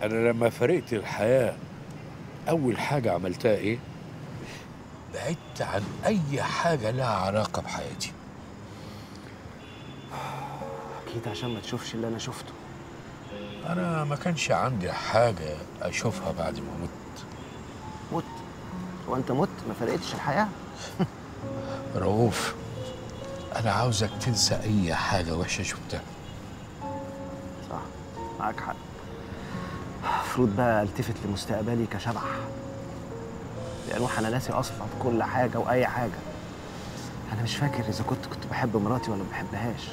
أنا لما فرقت الحياة أول حاجة عملتها إيه؟ بعدت عن أي حاجة لها علاقة بحياتي. اكيد عشان ما تشوفش اللي انا شفته. أنا ما كانش عندي حاجة أشوفها بعد ما مت. مت؟ هو انت مت ما فرقتش الحياه؟ رؤوف، أنا عاوزك تنسى أي حاجة وحشة شفتها. صح، معاك حق. المفروض بقى التفت لمستقبلي كشبح. يا نوح انا ناسي اصلا كل حاجه واي حاجه. انا مش فاكر اذا كنت بحب مراتي ولا ما بحبهاش.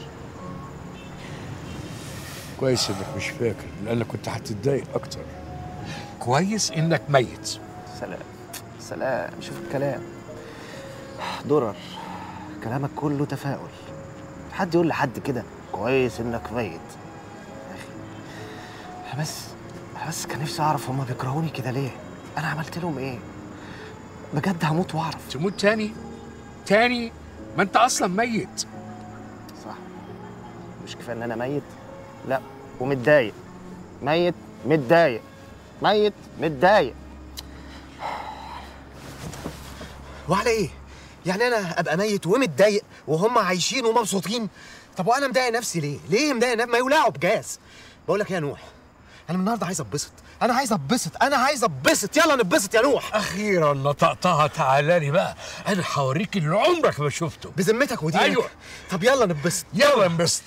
كويس إنك مش فاكر، لأنك كنت هتتضايق أكتر. كويس إنك ميت. سلام سلام، شوف الكلام درر. كلامك كله تفاؤل. حد يقول لحد كده كويس انك ميت يا اخي؟ أنا بس كان نفسي اعرف هما بيكرهوني كده ليه؟ انا عملت لهم ايه؟ بجد هموت واعرف. تموت تاني؟ ما أنت أصلا ميت. صح، مش كفايه ان انا ميت؟ لا، ومتضايق. ميت متضايق، ميت متضايق. وعلى ايه؟ يعني انا ابقى ميت ومتضايق وهم عايشين ومبسوطين؟ طب وانا مضايق نفسي ليه؟ ليه مضايق نفسي؟ ما يولعوا بجاز. بقول لك يا نوح، انا من النهارده عايز اتبسط، انا عايز اتبسط، يلا نتبسط يا نوح. أخيرا نطقتها، تعالى لي بقى، أنا هوريك اللي عمرك ما شفته. بذمتك ودينك؟ أيوه. طب يلا نتبسط، يلا انبسط.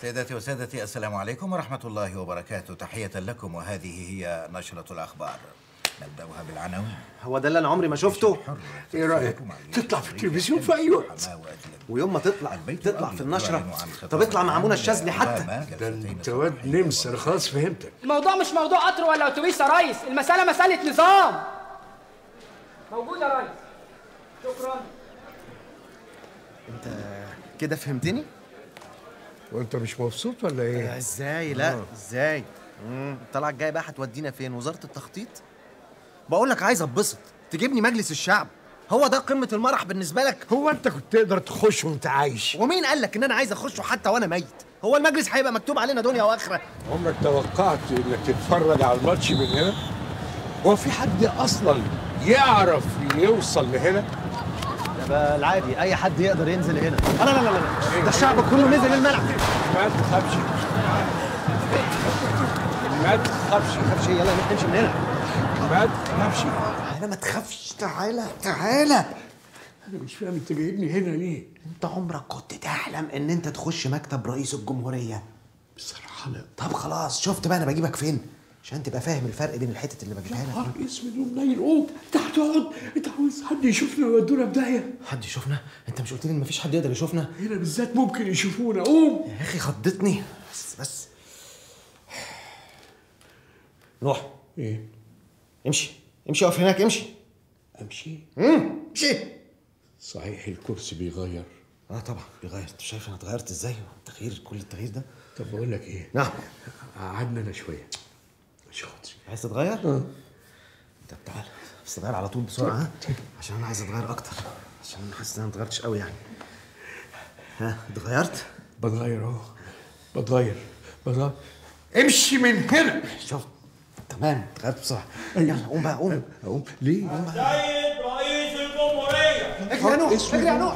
سيداتي وسادتي، السلام عليكم ورحمة الله وبركاته. تحية لكم، وهذه هي نشرة الأخبار. نبدأها بالعناوين. هو ده اللي انا عمري ما شفته. ايه رايك تطلع في التلفزيون في اي وقت؟ ويوم ما تطلع في النشره. طب اطلع مع منى الشاذلي حتى. ده انت واد نمس، انا خلاص فهمتك. الموضوع مش موضوع قطر ولا اتوبيس يا ريس، المساله مساله نظام. موجود يا ريس. شكرا. انت كده فهمتني؟ وانت مش مبسوط ولا ايه؟ ازاي؟ لا ازاي؟ الطلعه الجايه بقى هتودينا فين؟ وزاره التخطيط؟ بقول لك عايز اتبسط، تجيبني مجلس الشعب؟ هو ده قمه المرح بالنسبه لك؟ هو انت كنت تقدر تخش وانت عايش؟ ومين قال لك ان انا عايز اخشه حتى وانا ميت؟ هو المجلس هيبقى مكتوب علينا دنيا واخره؟ عمرك توقعت انك تتفرج على الماتش من هنا؟ هو في حد اصلا يعرف يوصل لهنا؟ ده العادي، اي حد يقدر ينزل هنا. لا ده الشعب كله نزل الملعب. ما تخافش، ما تخافش، يلا نمشي من هنا. ما تخافش. انا ما تخافش، تعالى. انا مش فاهم انت جايبني هنا ليه؟ انت عمرك كنت تحلم ان انت تخش مكتب رئيس الجمهوريه؟ بصراحه لا. طب خلاص، شفت بقى انا بجيبك فين؟ عشان تبقى فاهم الفرق بين الحتت اللي بجيبها لك. نهار اسود ومنيل، قوم انت هتقعد؟ انت عاوز حد يشوفنا ويودونا في داهيه؟ حد يشوفنا؟ انت مش قلت لي ان مفيش حد يقدر يشوفنا؟ هنا بالذات ممكن يشوفونا. قوم يا اخي خضتني. بس روح. ايه؟ امشي اقف هناك، امشي. امشي. صحيح الكرسي بيغير؟ طبعا بيغير. انت شايف انا اتغيرت ازاي؟ التغيير، كل التغيير ده. طب بقول لك ايه؟ نعم. قعدنا انا شويه مش خاطري. عايز تتغير؟ طب تعال، بس تغير على طول بسرعه. عشان انا عايز اتغير اكتر، عشان انا حاسس ان انا ما اتغيرتش قوي يعني. اتغيرت؟ بتغير اهو، بتغير. امشي من هنا. شوف تمام، اتغيرت بسرعه. يلا قوم بقى، قوم. ليه؟ سيد رئيس الجمهورية. اجري يا نوح، اجري يا نوح.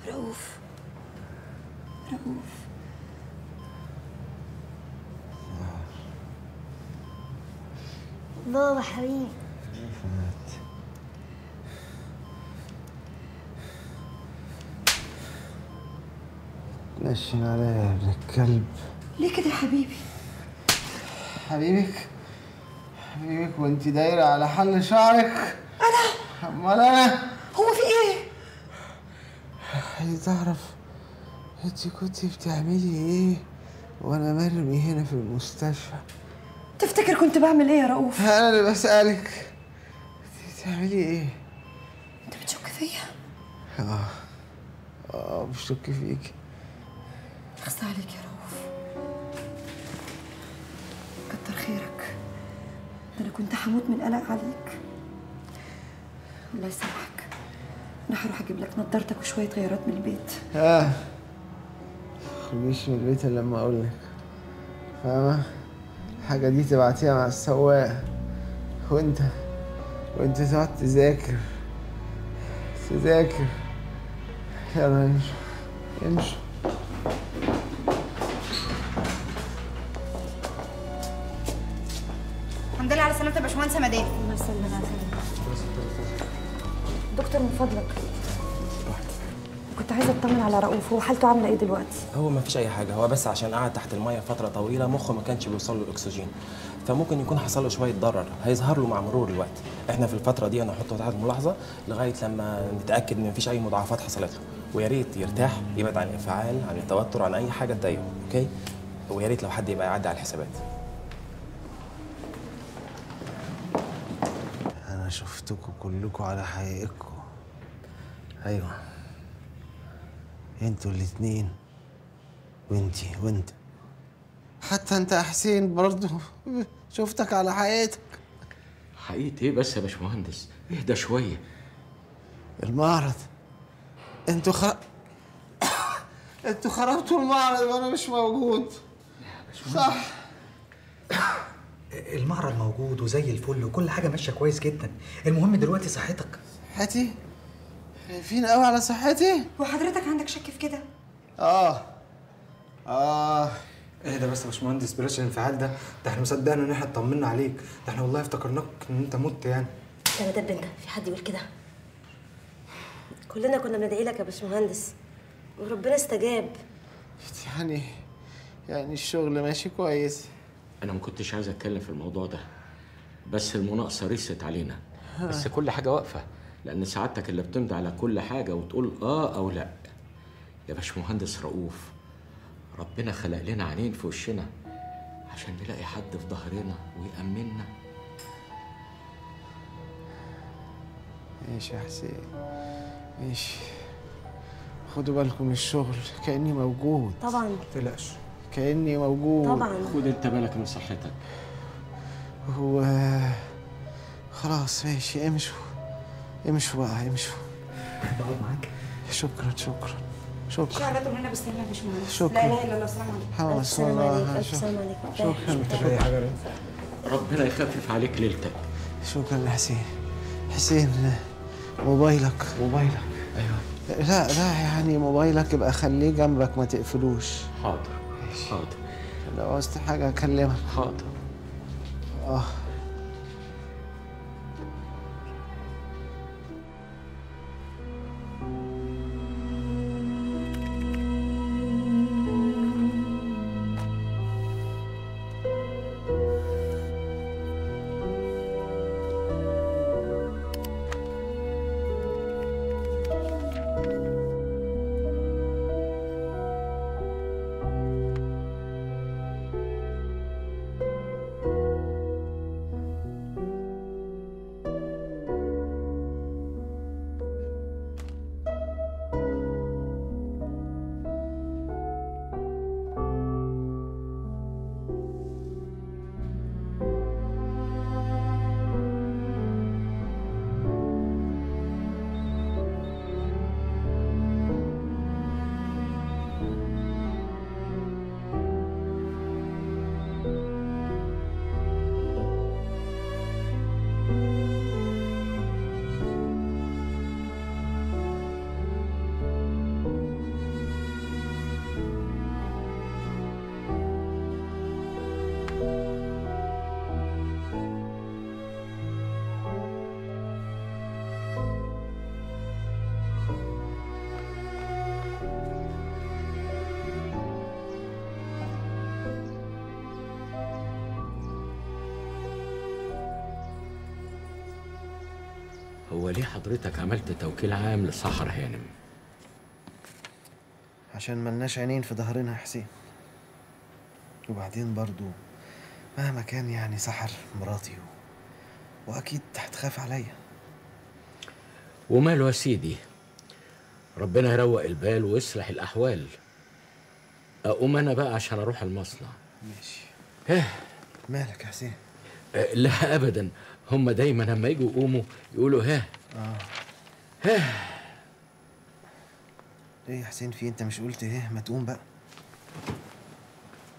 رؤوف بابا حبيبي. نشن عليا يا ابن الكلب. ليه كده يا حبيبي؟ حبيبك وانت دايره على حل شعرك. امال انا؟ هو في ايه؟ عايز اعرف انت كنت بتعملي ايه وانا مرمي هنا في المستشفى. تفتكر كنت بعمل ايه يا رؤوف؟ انا اللي بسألك، بتعملي ايه؟ انت بتشك فيا؟ بشك فيك. اخص عليك يا رؤوف، كتر خيرك، ده انا كنت هموت من القلق عليك. الله يسامحك، انا هروح اجيب لك نضارتك وشويه غيارات من البيت. متخرجيش من البيت الا لما اقول لك، فاهمه؟ الحاجه دي تبعتيها مع السواق، وانت تقعد تذاكر. يلا امشوا. الحمد لله على سلامتك يا باشمهندس مدام. الله يسلمك. على دكتور من فضلك، كنت عايزه اطمن على رؤوف، هو حالته عامله ايه دلوقتي؟ هو ما فيش اي حاجه، هو بس عشان قعد تحت الميه فتره طويله مخه ما كانش بيوصل له الاكسجين، فممكن يكون حصل له شويه ضرر هيظهر له مع مرور الوقت. احنا في الفتره دي هنحطه تحت ملاحظه لغايه لما نتاكد ان ما فيش اي مضاعفات حصلت له، ويا ريت يرتاح، يبعد عن الانفعال، عن التوتر، عن اي حاجه تضايقه، اوكي؟ ويا ريت لو حد يبقى يعدي على الحسابات. انا شفتكم كلكم على حقيقتكم. ايوه، انتوا الاتنين، وانت حتى انت يا حسين برضه شفتك على حقيقتك. حقيقة ايه بس يا باشمهندس؟ اهدى شوية. المعرض، انتوا خربتوا المعرض وانا مش موجود. صح، المعرض موجود وزي الفل وكل حاجه ماشيه كويس جدا، المهم دلوقتي صحتك. صحتي؟ خايفين قوي على صحتي؟ وحضرتك عندك شك في كده؟ اهدى بس يا باشمهندس، بلاش الانفعال ده احنا مصدقنا ان احنا اطمنا عليك، ده احنا والله افتكرناك ان انت مت يعني. يا مدام بنت، في حد يقول كده؟ كلنا كنا بندعي لك يا باشمهندس وربنا استجاب. يعني الشغل ماشي كويس. انا ما كنتش عايز اتكلم في الموضوع ده، بس المناقصة رست علينا، بس كل حاجة واقفة، لأن سعادتك اللي بتمضي على كل حاجة وتقول أو لأ. يا باشمهندس رؤوف، ربنا خلق لنا عينين في وشنا عشان نلاقي حد في ظهرنا ويأمننا. ماشي يا حسين، ماشي. خدوا بالكم من الشغل، كأني موجود. طبعا ما تقلقش، كأني موجود. طبعا. خد انت بالك من صحتك. هو خلاص ماشي، امشوا بقى، امشوا. بقعد معاك. شكرا. شغلته هنا بالسلامه يا باشمهندس. شكرا. لا اله الا الله، السلام عليكم. ألف سلام عليك، ألف سلام عليك. شكرا. اي حاجه. ربنا يخفف عليك ليلتك. شكرا يا حسين. موبايلك. ايوه. لا يعني موبايلك يبقى خليه جنبك، ما تقفلوش. حاضر. لو عوزت حاجه اكلمك. حاضر. هو ليه حضرتك عملت توكيل عام لسحر هانم؟ عشان ملناش عينين في ظهرنا يا حسين. وبعدين برضو مهما كان يعني سحر مراتي واكيد هتخاف عليا. وماله يا سيدي، ربنا يروق البال ويصلح الاحوال. اقوم انا بقى عشان اروح المصنع. ماشي. مالك يا حسين؟ لا ابدا، هم دايما لما يجوا يقوموا يقولوا ها. ايه يا حسين في انت مش قلت ايه؟ ما تقوم بقى.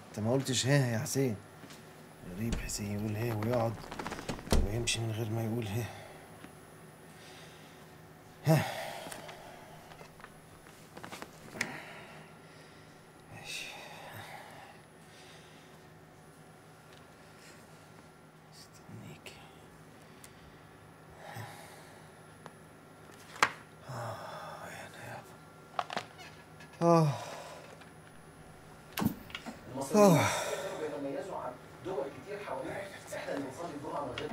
انت ما قلتش ها يا حسين. غريب حسين يقول ها ويقعد ويمشي من غير ما يقول ها. ماشي. استنيك. المصريين بيتميزوا عن دول كتير حوالينا، احنا اللي بنصلي الجمعه من غير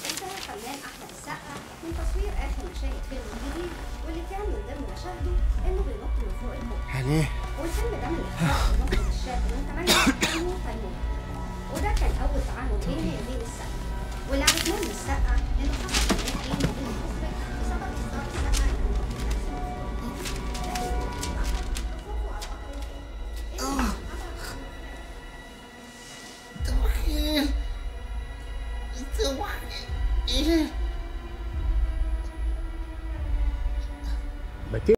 انتهى الفنان احمد السقا من تصوير اخر مشاهد فيلم جديد واللي كان من ضمن مشاهده انه بينط من فوق الموت. يعني ايه؟ والفيلم ده من اخراج المخرج الشاب المتميز تيمور تيمور. وده كان اول تعامل بيني وبين السقا، واللي عرفناه من السقا انه حصل خلاف بينه وبين المخرج